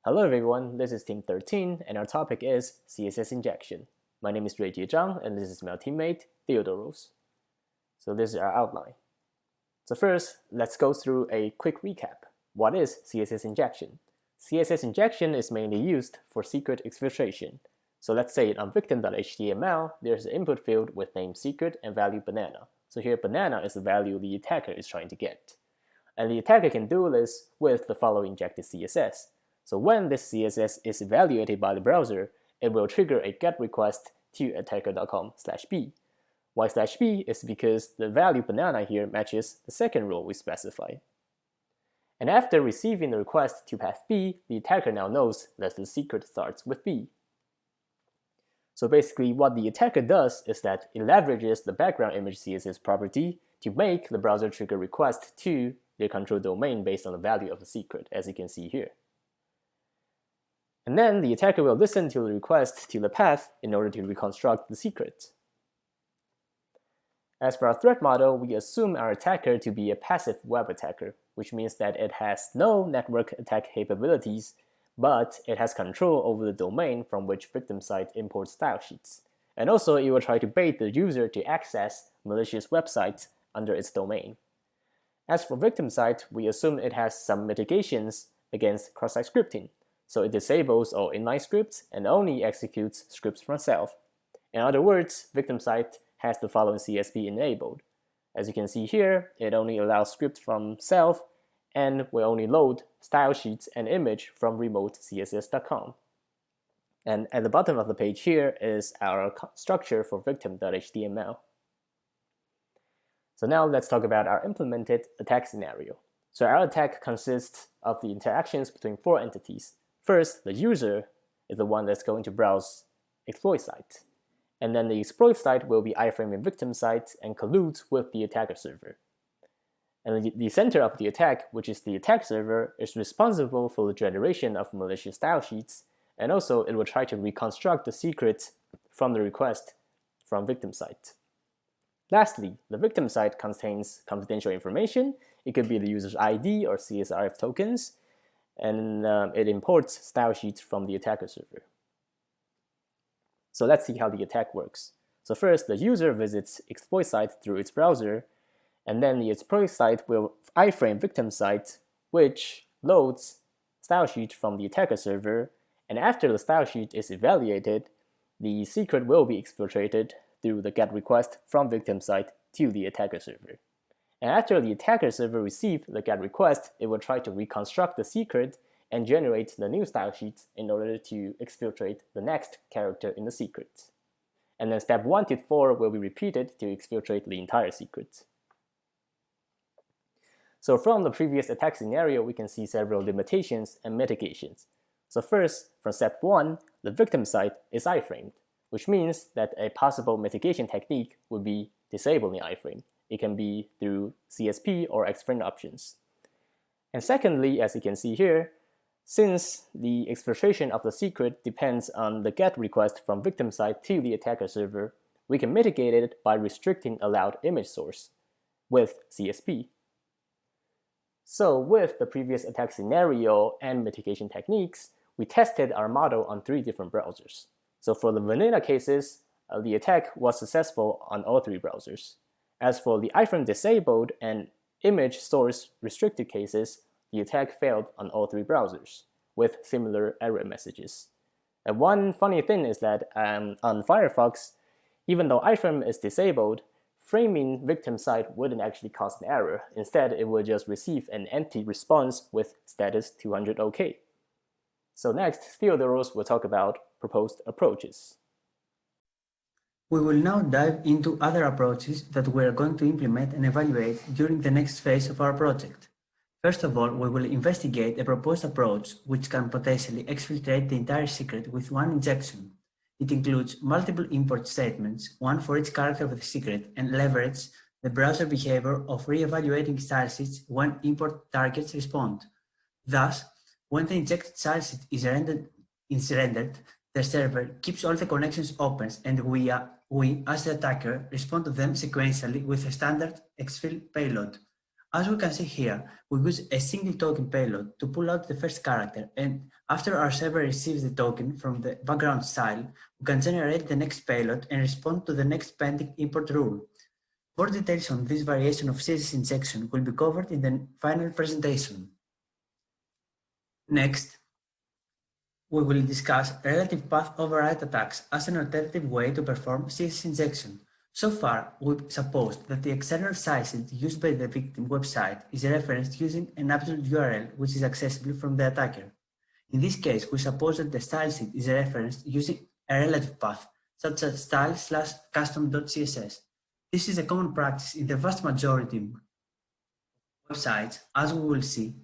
Hello everyone, this is Team 13 and our topic is CSS Injection. My name is Jui-Chieh Chang and this is my teammate Theodoros. So this is our outline. So first, let's go through a quick recap. What is CSS Injection? CSS Injection is mainly used for secret exfiltration. So let's say on victim.html, there's an input field with name secret and value banana. So here banana is the value the attacker is trying to get. And the attacker can do this with the following injected CSS. So when this CSS is evaluated by the browser, it will trigger a GET request to attacker.com/b. Why /b is because the value banana here matches the second rule we specified. And after receiving the request to path b, the attacker now knows that the secret starts with b. So basically what the attacker does is that it leverages the background image CSS property to make the browser trigger request to their control domain based on the value of the secret, as you can see here. And then the attacker will listen to the request to the path in order to reconstruct the secret. As for our threat model, we assume our attacker to be a passive web attacker, which means that it has no network attack capabilities, but it has control over the domain from which victim site imports style sheets. And also it will try to bait the user to access malicious websites under its domain. As for victim site, we assume it has some mitigations against cross-site scripting. So it disables all inline scripts and only executes scripts from self. In other words, victim site has the following CSP enabled. As you can see here, it only allows scripts from self and will only load style sheets and image from remote css.com. And at the bottom of the page here is our structure for victim.html. So now let's talk about our implemented attack scenario. So our attack consists of the interactions between four entities. First, the user is the one that's going to browse exploit site. And then the exploit site will be iframing victim site and colludes with the attacker server. And the center of the attack, which is the attack server, is responsible for the generation of malicious style sheets, and also it will try to reconstruct the secrets from the request from victim site. Lastly, the victim site contains confidential information. It could be the user's ID or CSRF tokens, and it imports style sheets from the attacker server. So let's see how the attack works. So first, the user visits exploit site through its browser, and then the exploit site will iframe victim site, which loads style sheet from the attacker server, and after the style sheet is evaluated, the secret will be exfiltrated through the GET request from victim site to the attacker server. And after the attacker server receives the GET request, it will try to reconstruct the secret and generate the new style sheets in order to exfiltrate the next character in the secret. And then step 1 to 4 will be repeated to exfiltrate the entire secret. So from the previous attack scenario, we can see several limitations and mitigations. So first, from step 1, the victim site is iframed, which means that a possible mitigation technique would be disabling iframe. It can be through CSP or exframe options. And secondly, as you can see here, since the exfiltration of the secret depends on the GET request from victim site to the attacker server, we can mitigate it by restricting allowed image source with CSP. So with the previous attack scenario and mitigation techniques, we tested our model on 3 different browsers. So for the vanilla cases, the attack was successful on all 3 browsers. As for the iframe disabled and image source restricted cases, the attack failed on all 3 browsers with similar error messages. And one funny thing is that on Firefox, even though iframe is disabled, framing victim site wouldn't actually cause an error. Instead, it would just receive an empty response with status 200 OK. So next, Theodoros will talk about proposed approaches. We will now dive into other approaches that we are going to implement and evaluate during the next phase of our project. First of all, we will investigate a proposed approach which can potentially exfiltrate the entire secret with one injection. It includes multiple import statements, one for each character of the secret, and leverage the browser behavior of re-evaluating style sheets when import targets respond. Thus, when the injected style sheet is rendered, the server keeps all the connections open, and we, as the attacker, respond to them sequentially with a standard exfil payload. As we can see here, we use a single token payload to pull out the first character, and after our server receives the token from the background style, we can generate the next payload and respond to the next pending import rule. More details on this variation of CSS injection will be covered in the final presentation. Next, we will discuss relative path override attacks as an alternative way to perform CSS injection. So far, we've supposed that the external stylesheet used by the victim website is referenced using an absolute URL which is accessible from the attacker. In this case, we suppose that the stylesheet is referenced using a relative path, such as style/custom.css. This is a common practice in the vast majority of websites, as we will see,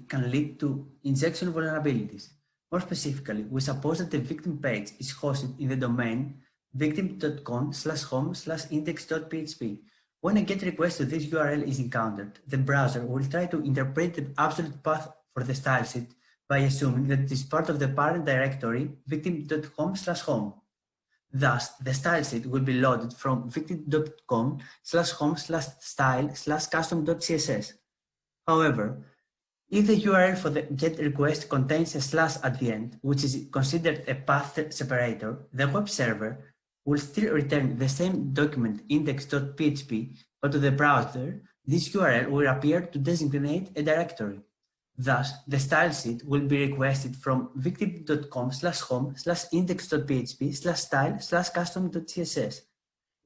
can lead to injection vulnerabilities. More specifically, we suppose that the victim page is hosted in the domain victim.com/home/index.php. When a GET request to this URL is encountered, the browser will try to interpret the absolute path for the stylesheet by assuming that it is part of the parent directory victim.home/home. Thus, the stylesheet will be loaded from victim.com/home/style/custom.css. However, if the URL for the GET request contains a slash at the end, which is considered a path separator, the web server will still return the same document index.php, but to the browser, this URL will appear to designate a directory. Thus, the stylesheet will be requested from victim.com/home/index.php/style/custom.css.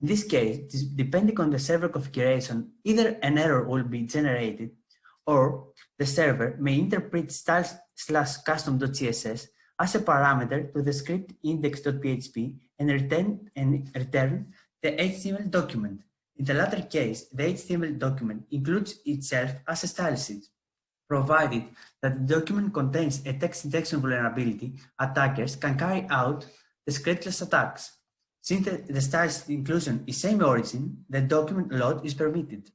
In this case, depending on the server configuration, either an error will be generated or the server may interpret style/custom.css as a parameter to the script index.php and return the HTML document. In the latter case, the HTML document includes itself as a stylesheet. Provided that the document contains a text injection vulnerability, attackers can carry out the scriptless attacks. Since the stylesheet inclusion is same origin, the document load is permitted.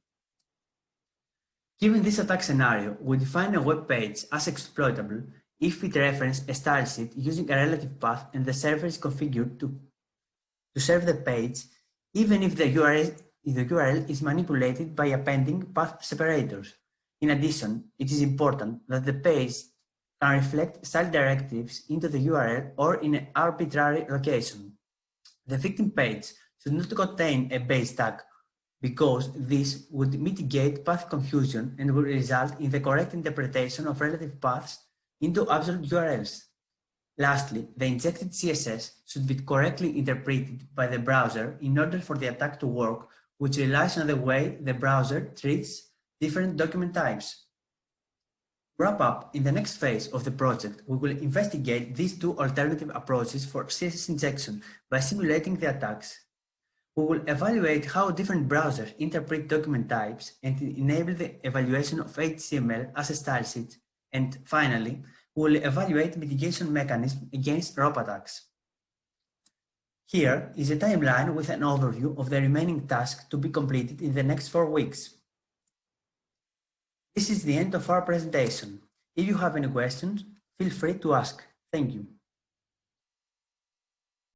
Given this attack scenario, we define a web page as exploitable if it references a stylesheet using a relative path and the server is configured to serve the page, even if the URL is manipulated by appending path separators. In addition, it is important that the page can reflect style directives into the URL or in an arbitrary location. The victim page should not contain a base tag, because this would mitigate path confusion and will result in the correct interpretation of relative paths into absolute URLs. Lastly, the injected CSS should be correctly interpreted by the browser in order for the attack to work, which relies on the way the browser treats different document types. To wrap up, in the next phase of the project, we will investigate these two alternative approaches for CSS injection by simulating the attacks. We will evaluate how different browsers interpret document types and enable the evaluation of HTML as a stylesheet. And finally, we will evaluate mitigation mechanisms against ROP attacks. Here is a timeline with an overview of the remaining tasks to be completed in the next 4 weeks. This is the end of our presentation. If you have any questions, feel free to ask. Thank you.